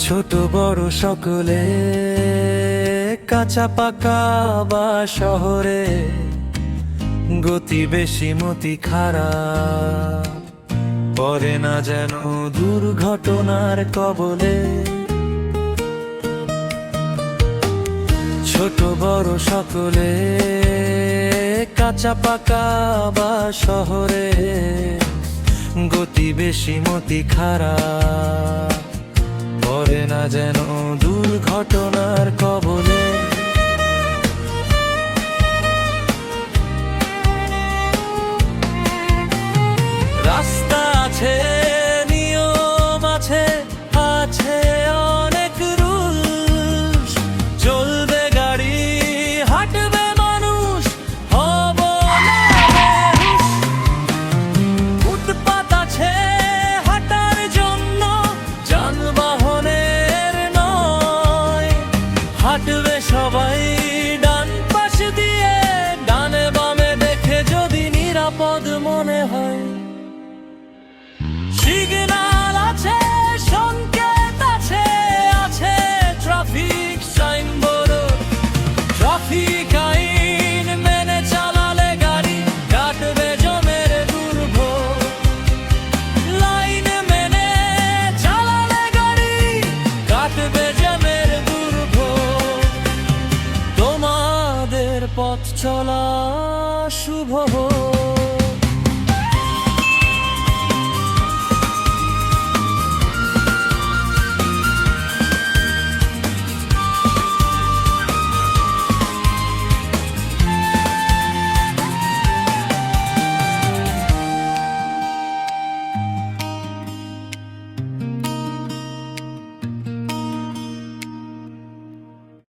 ছোট বড় সকলে, কাঁচা পাকা বা শহরে, গতি বেশি মতি খারাপ, পরে না যেন দুর্ঘটনার কবলে। ছোট বড় সকলে, কাঁচা পাকা বা শহরে, গতি বেশি মতি খারাপ, পরে না যেন দুর্ঘটনার কবলে। রাস্তা আছে, নিয়ম আছে, আছে অনেক রুলস, চলবে গাড়ি, হাঁটবে মানুষ, হব না বেহুশ। ফুটপাত আছে হাঁটার জন্য, যানবাহনের নয়, হাঁটবে সবাই ডান পাশ দিয়ে, ডানে বামে দেখে যদি নিরাপদ মনে হয়। সিগন্যাল আছে, সংকেত আছে, আছে ট্রাফিক সাইনবোর্ড, ট্রাফিক আইন মেনে চালালে গাড়ি কাটবে জমের দুর্ভোগ। লাইন মেনে চালালে গাড়ি কাটবে জমের দুর্ভোগ। তোমাদের পথ চলা শুভ হোক।